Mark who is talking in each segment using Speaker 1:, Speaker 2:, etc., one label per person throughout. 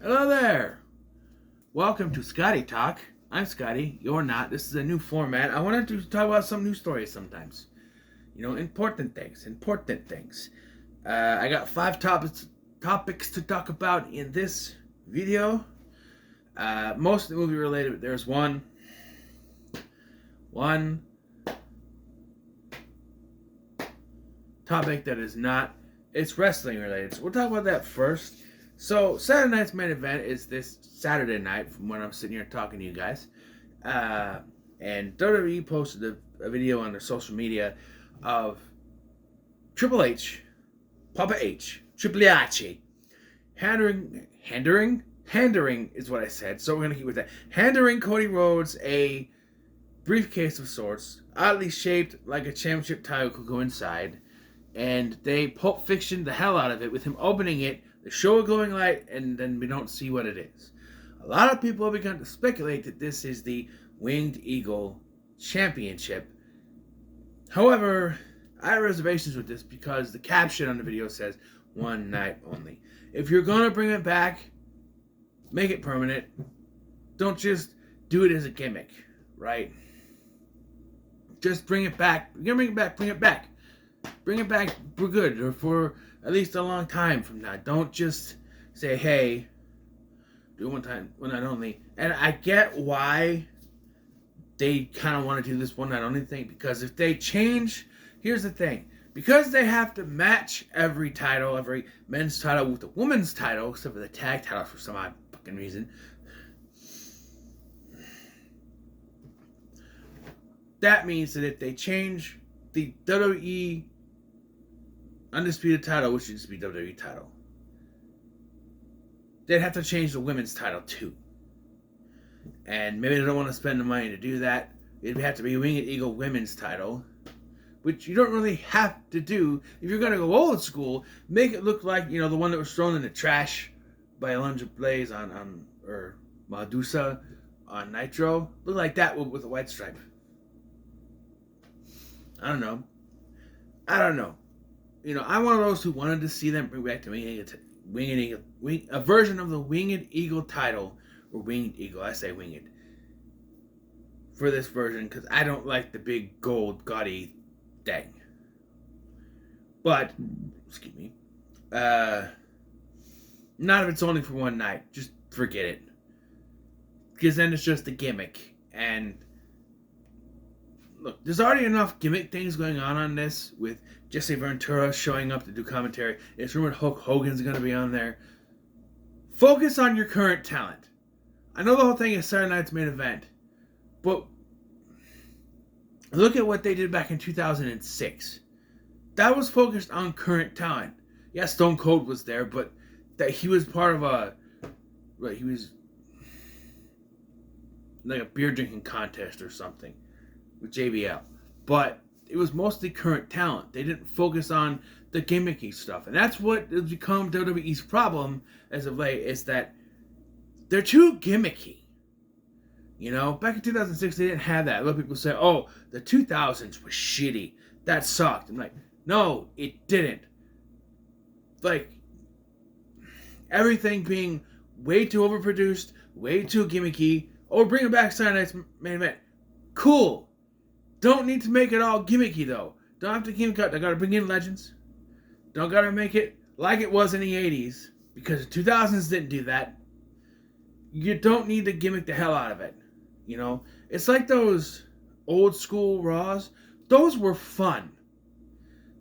Speaker 1: Hello there. Welcome to Scotty Talk. I'm Scotty. You're not. This is a new format. I wanted to talk about some news stories sometimes. Important things. Important things. I got 5 topics to talk about in this video. Most of the movie related, but there's one topic that is not. It's wrestling related. So we'll talk about that first. So Saturday night's main event is this Saturday night from when I'm sitting here talking to you guys. And WWE posted a video on their social media of Triple H, Papa H, Triple H, handing is what I said, so we're going to keep with that. Handing Cody Rhodes a briefcase of sorts, oddly shaped like a championship title could go inside. And they Pulp Fiction the hell out of it with him opening it, the show a glowing light, and then we don't see what it is. A lot of people have begun to speculate that this is the Winged Eagle Championship. However, I have reservations with this because the caption on the video says, one night only. If you're going to bring it back, make it permanent. Don't just do it as a gimmick, right? Just bring it back. You're going to bring it back, bring it back. Bring it back for good, or for at least a long time from now. Don't just say, hey, do it one time, one night only. And I get why they kind of want to do this one night only thing, because if they change, here's the thing. Because they have to match every title, every men's title with the women's title, except for the tag title for some odd fucking reason. That means that if they change the WWE Undisputed title, which used to be WWE title, they'd have to change the women's title too. And maybe they don't want to spend the money to do that. It'd have to be Winged Eagle women's title, which you don't really have to do. If you're going to go old school, make it look like, the one that was thrown in the trash by Alundra Blaze or Medusa on Nitro. Look like that with a white stripe. I don't know. I'm one of those who wanted to see them bring back the a version of the Winged Eagle title, or Winged Eagle, I say Winged, for this version, because I don't like the big gold gaudy thing. But, excuse me, not if it's only for one night. Just forget it. Because then it's just a gimmick, and look, there's already enough gimmick things going on this, with Jesse Ventura showing up to do commentary. It's rumored Hulk Hogan's going to be on there. Focus on your current talent. I know the whole thing is Saturday night's main event, but look at what they did back in 2006. That was focused on current talent. Yeah, Stone Cold was there, but that he was part of he was like a beer drinking contest or something with JBL. But it was mostly current talent. They didn't focus on the gimmicky stuff. And that's what has become WWE's problem as of late, is that they're too gimmicky. Back in 2006, they didn't have that. A lot of people say, oh, the 2000s was shitty. That sucked. I'm like, no, it didn't. Like, everything being way too overproduced, way too gimmicky. Oh, bring it back Saturday night's main event. Cool. Don't need to make it all gimmicky, though. Don't have to gimmick out. They gotta bring in legends. Don't gotta make it like it was in the 80s, because the 2000s didn't do that. You don't need to gimmick the hell out of it. It's like those old school Raws. Those were fun,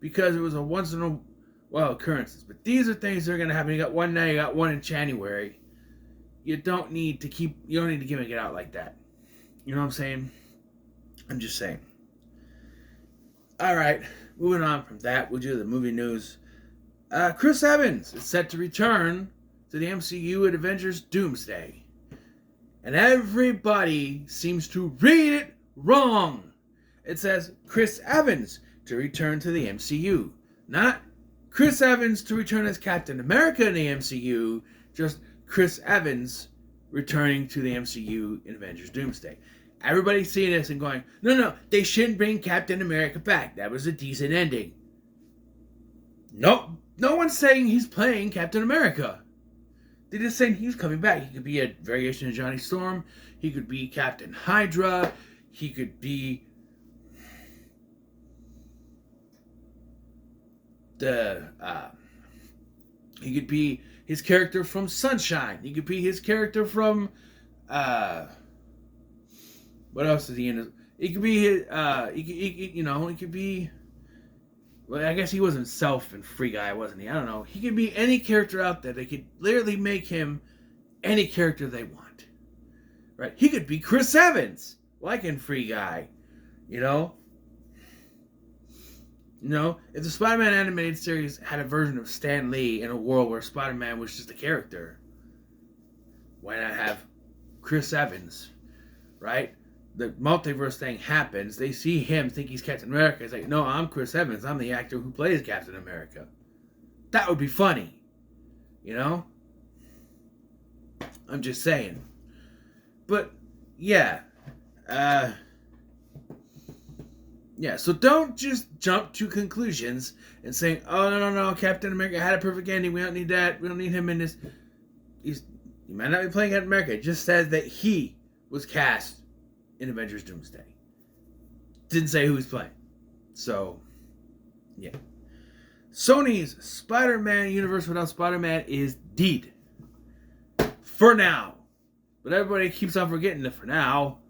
Speaker 1: because it was a once in a while occurrences. But these are things that are gonna happen. You got one now, you got one in January. You don't need to gimmick it out like that. You know what I'm saying? I'm just saying. Alright, moving on from that, we'll do the movie news. Chris Evans is set to return to the MCU at Avengers Doomsday. And everybody seems to read it wrong. It says Chris Evans to return to the MCU. Not Chris Evans to return as Captain America in the MCU, just Chris Evans returning to the MCU in Avengers Doomsday. Everybody's seeing this and going, no, they shouldn't bring Captain America back. That was a decent ending. Nope. No one's saying he's playing Captain America. They just saying he's coming back. He could be a variation of Johnny Storm. He could be Captain Hydra. He could be he could be his character from Sunshine. He could be his character from what else is he in? He could be his he could be. Well, I guess he wasn't Self and Free Guy, wasn't he? I don't know. He could be any character out there. They could literally make him any character they want. Right? He could be Chris Evans, like in Free Guy. You know? If the Spider-Man animated series had a version of Stan Lee in a world where Spider-Man was just a character, why not have Chris Evans? Right? The multiverse thing happens, they see him, think he's Captain America. It's like, no, I'm Chris Evans. I'm the actor who plays Captain America. That would be funny. I'm just saying. But, yeah. So don't just jump to conclusions and saying, oh, no, Captain America had a perfect ending. We don't need that. We don't need him in this. He might not be playing Captain America. It just says that he was cast in Avengers Doomsday. Didn't say who he's playing. So, yeah. Sony's Spider-Man universe without Spider-Man is dead. For now. But everybody keeps on forgetting that for now.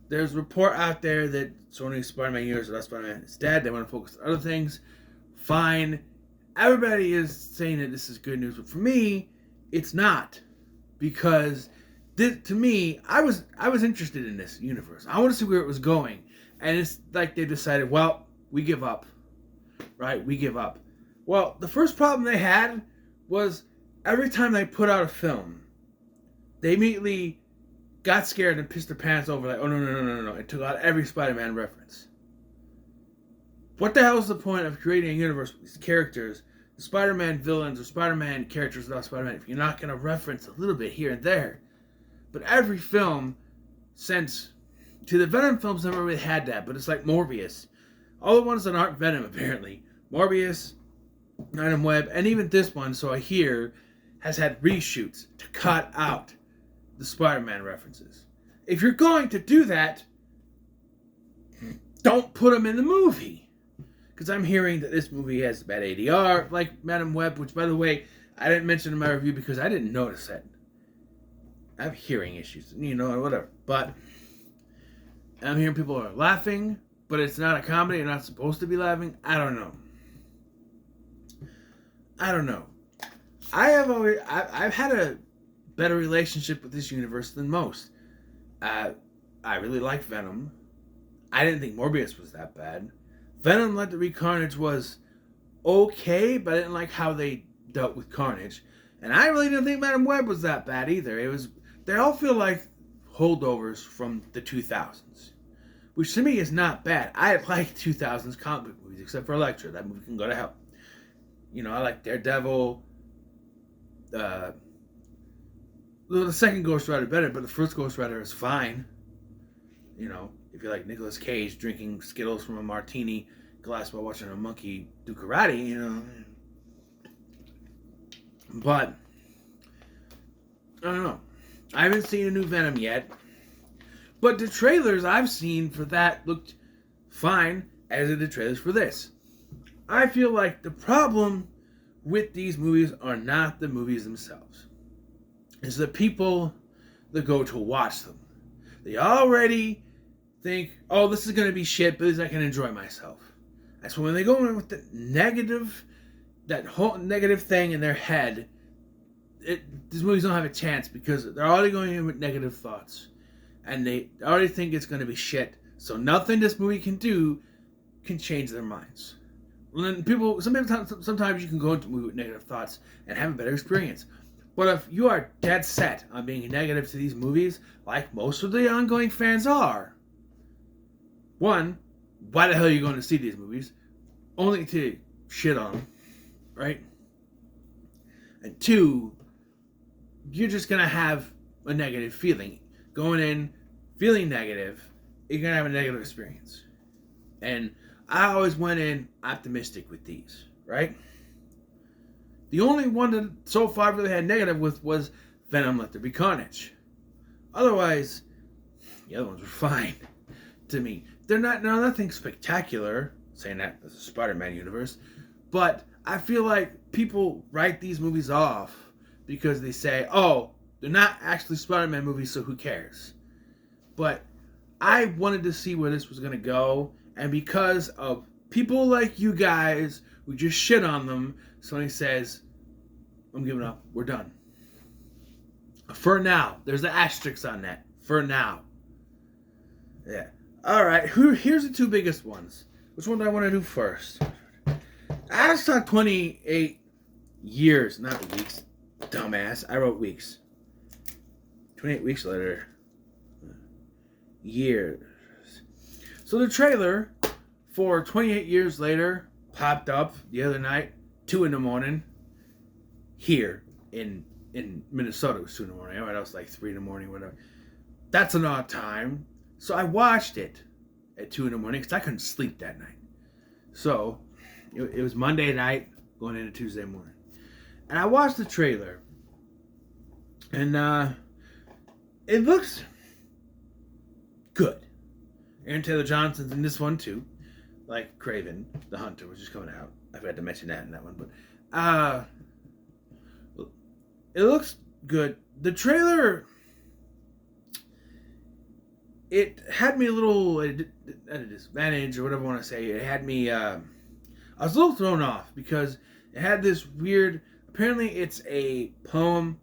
Speaker 1: There's a report out there that Sony's Spider-Man universe without Spider-Man is dead. They want to focus on other things. Fine. Everybody is saying that this is good news. But for me, it's not. Because to me, I was interested in this universe. I want to see where it was going. And it's like they decided, well, we give up. Right? We give up. Well, the first problem they had was every time they put out a film, they immediately got scared and pissed their pants over like, oh, no. It took out every Spider-Man reference. What the hell is the point of creating a universe with these characters, Spider-Man villains or Spider-Man characters without Spider-Man, if you're not going to reference a little bit here and there? But every film since... See, the Venom films never really had that, but it's like Morbius. All the ones that aren't Venom, apparently. Morbius, Venom Web, and even this one, so I hear, has had reshoots to cut out the Spider-Man references. If you're going to do that, don't put them in the movie. Because I'm hearing that this movie has bad ADR, like Venom Web, which, by the way, I didn't mention in my review because I didn't notice it. I have hearing issues, whatever. But I'm hearing people are laughing, but it's not a comedy. You're not supposed to be laughing. I don't know. I've had a better relationship with this universe than most. I really like Venom. I didn't think Morbius was that bad. Venom Let There Be Carnage was okay, but I didn't like how they dealt with Carnage. And I really didn't think Venom Web was that bad either. They all feel like holdovers from the 2000s. Which to me is not bad. I like 2000s comic book movies, except for Elektra. That movie can go to hell. I like Daredevil. The second Ghost Rider better, but the first Ghost Rider is fine. If you like Nicolas Cage drinking Skittles from a martini glass while watching a monkey do karate, But, I don't know. I haven't seen a new Venom yet. But the trailers I've seen for that looked fine, as did the trailers for this. I feel like the problem with these movies are not the movies themselves. It's the people that go to watch them. They already think, oh, this is going to be shit, but at least I can enjoy myself. That's when they go in with that whole negative thing in their head, these movies don't have a chance because they're already going in with negative thoughts. And they already think it's going to be shit. So nothing this movie can do can change their minds. Sometimes you can go into a movie with negative thoughts and have a better experience. But if you are dead set on being negative to these movies, like most of the ongoing fans are, one, why the hell are you going to see these movies? Only to shit on them, right? And two, you're just going to have a negative feeling. Going in, feeling negative, you're going to have a negative experience. And I always went in optimistic with these, right? The only one that so far really had negative with was Venom Let There Be Carnage. Otherwise, the other ones were fine to me. They're nothing spectacular, saying that as a Spider-Man universe, but I feel like people write these movies off because they say, oh, they're not actually Spider-Man movies, so who cares? But I wanted to see where this was going to go, and because of people like you guys who just shit on them, Sony says, I'm giving up. We're done. For now. There's the asterisk on that. For now. Yeah. Alright, here's the two biggest ones. Which one do I want to do first? I just talked 28 years, not weeks. Dumbass. I wrote weeks. 28 weeks later. Years. So the trailer for 28 years later popped up the other night, 2 in the morning. Here in Minnesota, it was 2 in the morning. Everybody else like 3 in the morning, whatever. That's an odd time. So I watched it at 2 in the morning because I couldn't sleep that night. So it was Monday night going into Tuesday morning. And I watched the trailer. And it looks good. Aaron Taylor Johnson's in this one too. Like Kraven the Hunter, which is coming out. I forgot to mention that in that one. But it looks good. The trailer, it had me a little at a disadvantage, or whatever I want to say. It had me, I was a little thrown off because it had this weird, apparently it's a poem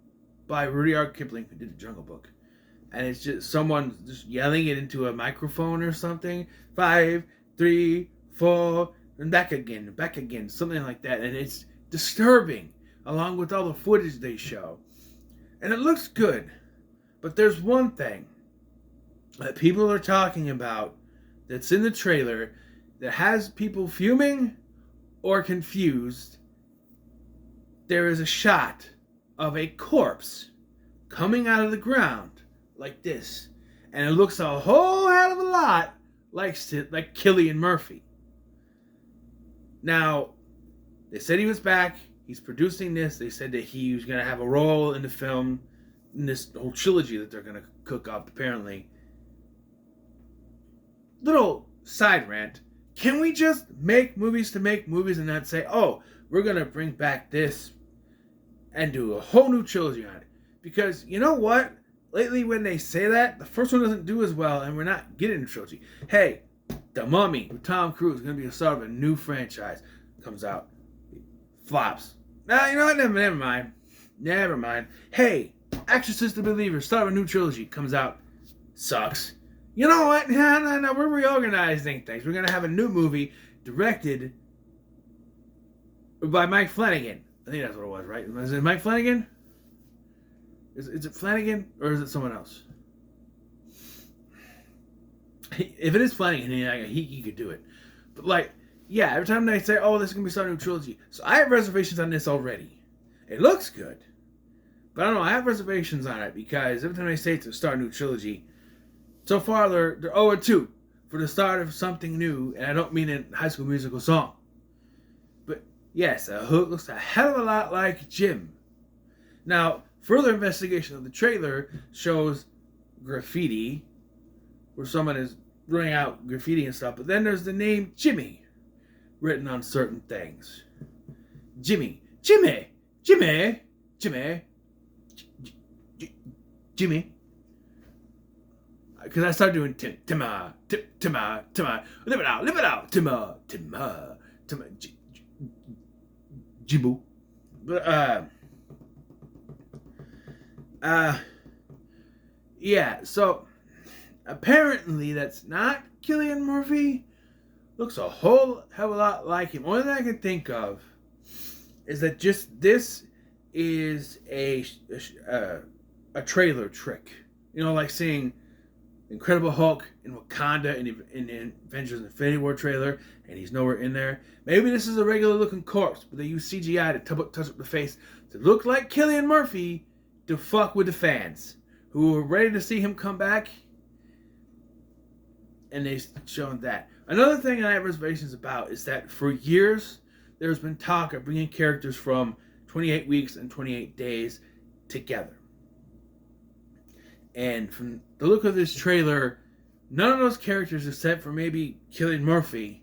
Speaker 1: by Rudyard Kipling, who did the Jungle Book. And it's just someone just yelling it into a microphone or something. 5, 3, 4, and back again, something like that. And it's disturbing, along with all the footage they show. And it looks good. But there's one thing that people are talking about that's in the trailer that has people fuming or confused. There is a shot of a corpse coming out of the ground like this. And it looks a whole hell of a lot like Cillian Murphy. Now, they said he was back. He's producing this. They said that he was going to have a role in the film, in this whole trilogy that they're going to cook up, apparently. Little side rant. Can we just make movies to make movies and not say, oh, we're going to bring back this and do a whole new trilogy on it? Because, you know what? Lately, when they say that, the first one doesn't do as well, and we're not getting a trilogy. Hey, The Mummy with Tom Cruise is going to be a start of a new franchise. Comes out. Flops. Nah, you know what? Never mind. Never mind. Hey, Exorcist the Believer, start of a new trilogy. Comes out. Sucks. You know what? No, we're reorganizing things. We're going to have a new movie directed by Mike Flanagan. I think that's what it was, right? Is it Mike Flanagan? Is it Flanagan or is it someone else? If it is Flanagan, he could do it. But like, yeah, every time they say, oh, this is going to be starting a new trilogy. So I have reservations on this already. It looks good. But I don't know, I have reservations on it because every time they say to start a new trilogy, so far they're 0-2 for the start of something new. And I don't mean a High School Musical song. But yes, a hook looks a hell of a lot like Jim. Now, further investigation of the trailer shows graffiti, where someone is running out graffiti and stuff, but then there's the name Jimmy written on certain things. Jimmy. Because I started doing Timma, live it out, Timma, Jibu. But, yeah, so apparently that's not Cillian Murphy. Looks a whole hell of a lot like him. Only thing I can think of is that just this is a trailer trick. You know, like seeing Incredible Hulk in Wakanda in the Avengers Infinity War trailer, and he's nowhere in there. Maybe this is a regular looking corpse, but they use CGI to touch up the face to look like Cillian Murphy to fuck with the fans who are ready to see him come back. And they've shown that. Another thing I have reservations about is that for years there's been talk of bringing characters from 28 weeks and 28 days together. And from the look of this trailer, none of those characters, except for maybe Cillian Murphy,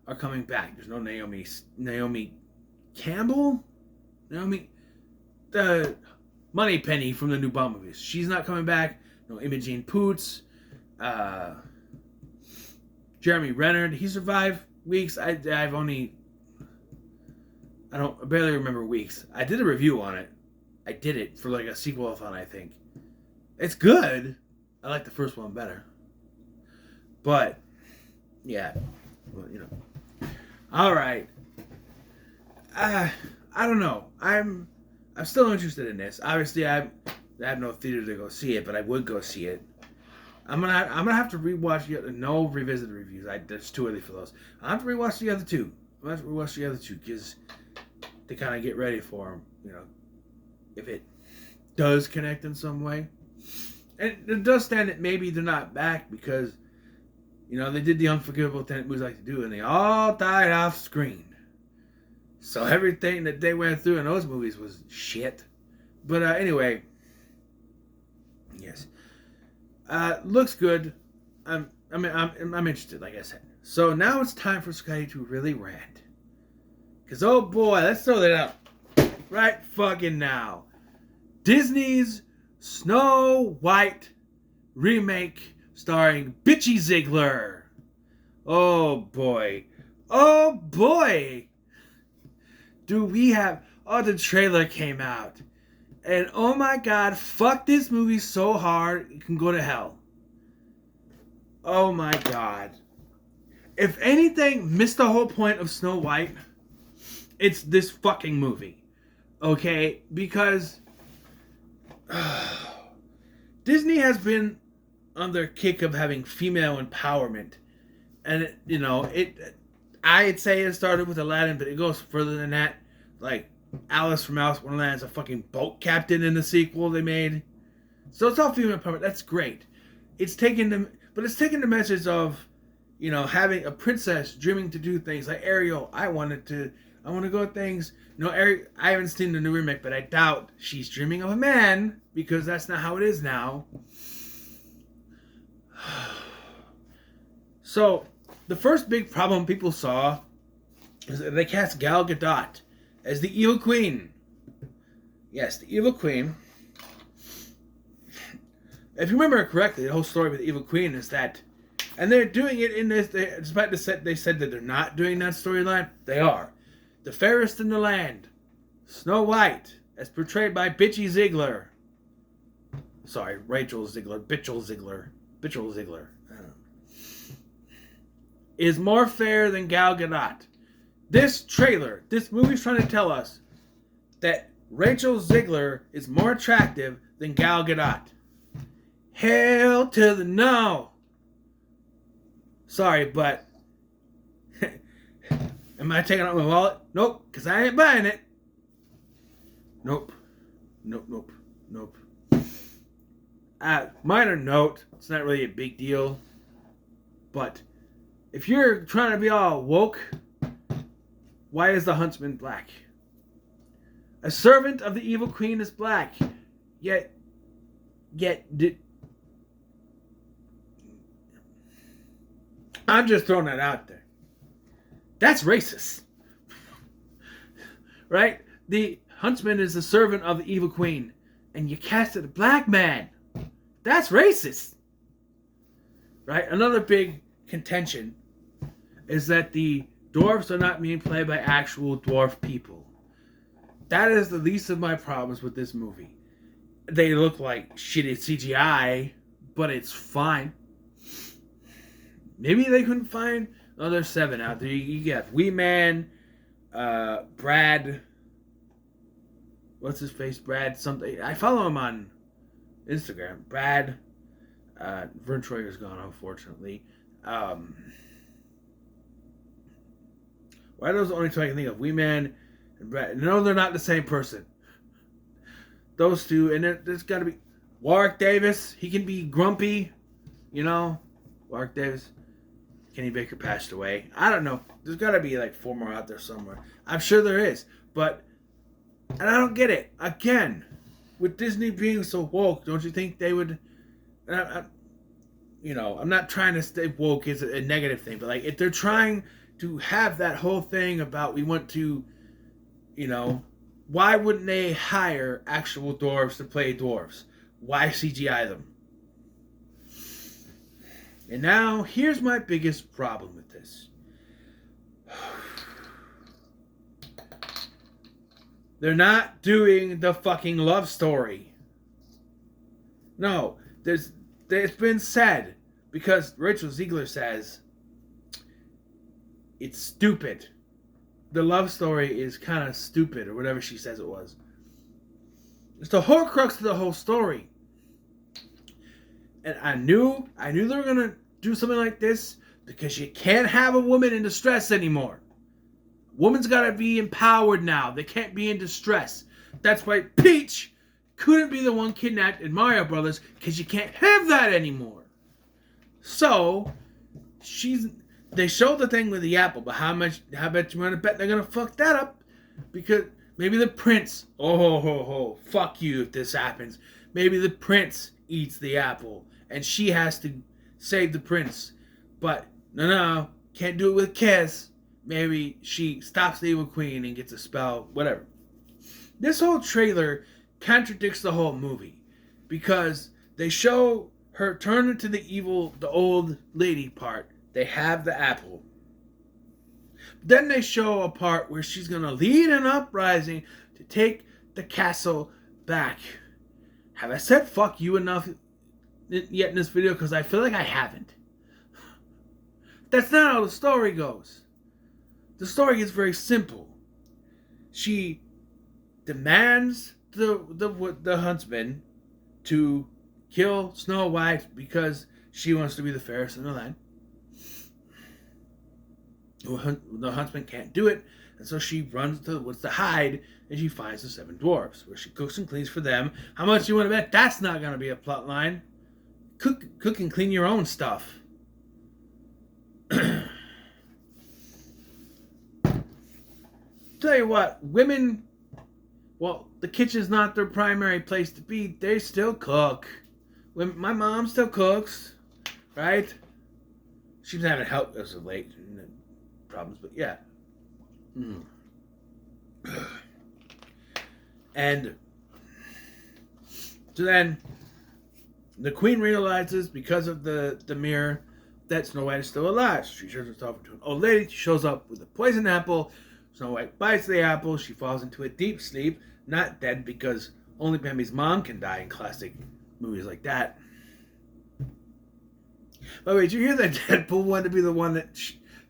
Speaker 1: are coming back. There's no Naomi Campbell? The Moneypenny from the new Bond movies. She's not coming back. No Imogen Poots. Jeremy Renner, he survived weeks. I barely remember weeks. I did a review on it. I did it for like a sequel-a-thon, I think. It's good. I like the first one better. But, yeah. Well, All right. I don't know. I'm still interested in this. Obviously, I have no theater to go see it, but I would go see it. I'm gonna have to rewatch no revisited reviews. There's too early for those. I have to rewatch the other two. Because to kind of get ready for them. If it does connect in some way, and it does stand that maybe they're not back because they did the unforgivable thing that movies like to do, and they all died off screen. So everything that they went through in those movies was shit. But anyway, yes. Looks good. I'm interested, like I said. So now it's time for Scotty to really rant. Because, oh boy, let's throw that out right fucking now. Disney's Snow White remake starring Bitchy Ziegler. Oh boy. Oh boy. Do we have... Oh, the trailer came out. And oh my god, fuck this movie so hard, it can go to hell. Oh my god. If anything missed the whole point of Snow White, it's this fucking movie. Okay? Because Disney has been on their kick of having female empowerment. And, I'd say it started with Aladdin, but it goes further than that. Like, Alice from Alice in Wonderland is a fucking boat captain in the sequel they made. So it's all female empowerment. That's great. It's taken the message of, having a princess dreaming to do things like Ariel. I want to go at things. Ariel, I haven't seen the new remake, but I doubt she's dreaming of a man because that's not how it is now. So the first big problem people saw is that they cast Gal Gadot as the Evil Queen. Yes, the Evil Queen. If you remember correctly, the whole story with the Evil Queen is that, and they're doing it in this, despite they said that they're not doing that storyline, they are. The fairest in the land, Snow White, as portrayed by Bitchy Ziegler. Sorry, Rachel Ziegler, Bitchel Ziegler. I don't know. Is more fair than Gal Gadot. This movie's trying to tell us that Rachel Ziegler is more attractive than Gal Gadot. Hell to the no. Sorry, but am I taking out my wallet? Nope, because I ain't buying it. Nope. Minor note, it's not really a big deal, but if you're trying to be all woke, why is the huntsman black? A servant of the Evil Queen is black. Yet, I'm just throwing that out there. That's racist. Right? The huntsman is the servant of the Evil Queen, and you casted a black man. That's racist. Right? Another big contention is that the dwarves are not being played by actual dwarf people. That is the least of my problems with this movie. They look like shitty CGI, but it's fine. Maybe they couldn't find... Oh, there's 7 out there. You got Wee Man, Brad... What's his face? Brad something. I follow him on Instagram. Brad... Vern Troyer's gone, unfortunately. Why are those the only two I can think of? Wee Man and Brad. No, they're not the same person. Those two, and there's got to be Warwick Davis. He can be grumpy, Warwick Davis. Kenny Baker passed away. I don't know. There's got to be like 4 more out there somewhere. I'm sure there is, but And I don't get it. Again, with Disney being so woke, don't you think they would? I'm not trying to stay woke is a negative thing, but like if they're trying to have that whole thing about we want to, you know, why wouldn't they hire actual dwarves to play dwarves? Why CGI them? And now here's my biggest problem with this. They're not doing the fucking love story. No, it's been said because Rachel Ziegler says it's stupid. The love story is kind of stupid or whatever she says it was. It's the whole crux of the whole story. And I knew they were gonna do something like this because you can't have a woman in distress anymore. Woman's gotta be empowered now. They can't be in distress. That's why Peach couldn't be the one kidnapped in Mario Brothers because you can't have that anymore. So they showed the thing with the apple, but how much you want to bet they're gonna fuck that up? Because maybe the prince, fuck you if this happens. Maybe the prince eats the apple and she has to save the prince. But no, can't do it with Kiss. Maybe she stops the evil queen and gets a spell, whatever. This whole trailer contradicts the whole movie because they show her turn into the old lady part. They have the apple. Then they show a part where she's going to lead an uprising to take the castle back. Have I said fuck you enough yet in this video? Because I feel like I haven't. That's not how the story goes. The story is very simple. She demands the huntsman to kill Snow White because she wants to be the fairest in the land. The huntsman can't do it, and so she runs to the woods to hide, and she finds the 7 dwarves, where she cooks and cleans for them. How much you want to bet that's not going to be a plot line? Cook and clean your own stuff. Tell you what, women, well, the kitchen's not their primary place to be. They still cook. My mom still cooks, right? She's been having help as of late. Problems, but yeah. And so then the queen realizes because of the mirror that Snow White is still alive. She turns herself into an old lady. She shows up with a poison apple. Snow White bites the apple. She falls into a deep sleep, not dead because only Bambi's mom can die in classic movies like that. By the way, did you hear that Deadpool wanted to be the one that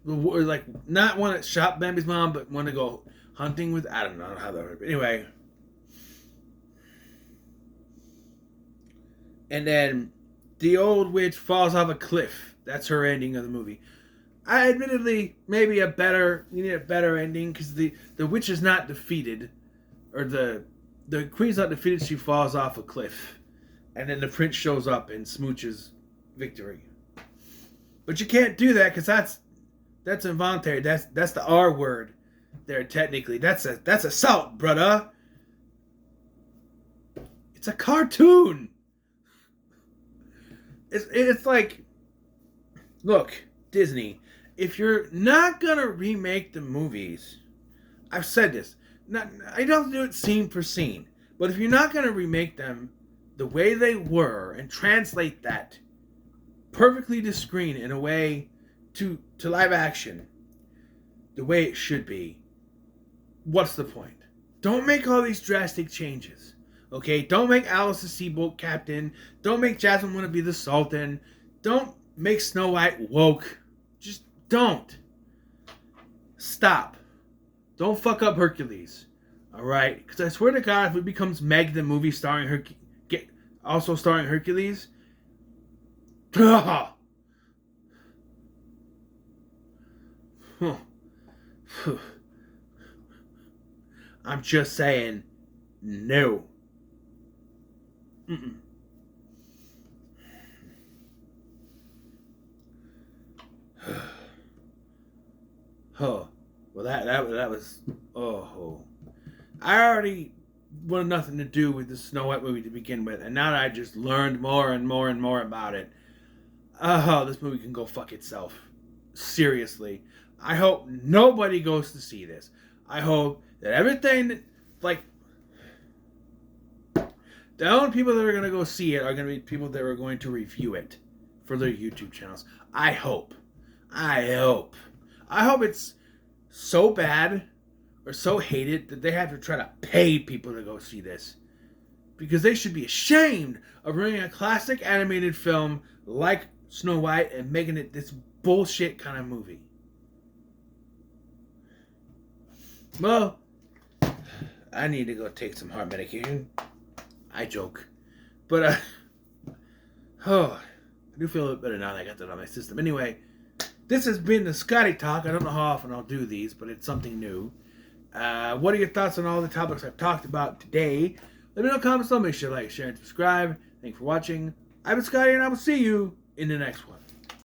Speaker 1: not one that shot Bambi's mom, but one to go hunting with? I don't know how that worked. But anyway. And then the old witch falls off a cliff. That's her ending of the movie. I admittedly, maybe you need a better ending because the witch is not defeated. Or the queen's not defeated, she falls off a cliff. And then the prince shows up and smooches victory. But you can't do that because that's involuntary. That's the R word there technically. That's assault, brother. It's a cartoon. It's like, look, Disney, if you're not gonna remake the movies, I've said this. I don't do it scene for scene, but if you're not gonna remake them the way they were and translate that perfectly to screen in a way to live action the way it should be, what's the point? Don't make all these drastic changes. Okay? Don't make Alice a seaboat captain. Don't make Jasmine want to be the Sultan. Don't make Snow White woke. Just don't. Stop. Don't fuck up Hercules. Alright? Because I swear to God, if it becomes Meg the movie also starring Hercules, I'm just saying, no. Mm-mm. Oh, well that was I already wanted nothing to do with the Snow White movie to begin with, and now that I just learned more and more and more about it, oh, this movie can go fuck itself. Seriously. I hope nobody goes to see this. I hope that everything that, like, the only people that are going to go see it are going to be people that are going to review it for their YouTube channels. I hope. I hope it's so bad or so hated that they have to try to pay people to go see this. Because they should be ashamed of bringing a classic animated film like Snow White and making it this bullshit kind of movie. Well, I need to go take some heart medication. I joke. But, I do feel a little better now that I got that on my system. Anyway, this has been the Scotty Talk. I don't know how often I'll do these, but it's something new. What are your thoughts on all the topics I've talked about today? Let me know in the comments below. Make sure to like, share, and subscribe. Thanks for watching. I've been Scotty, and I will see you in the next one.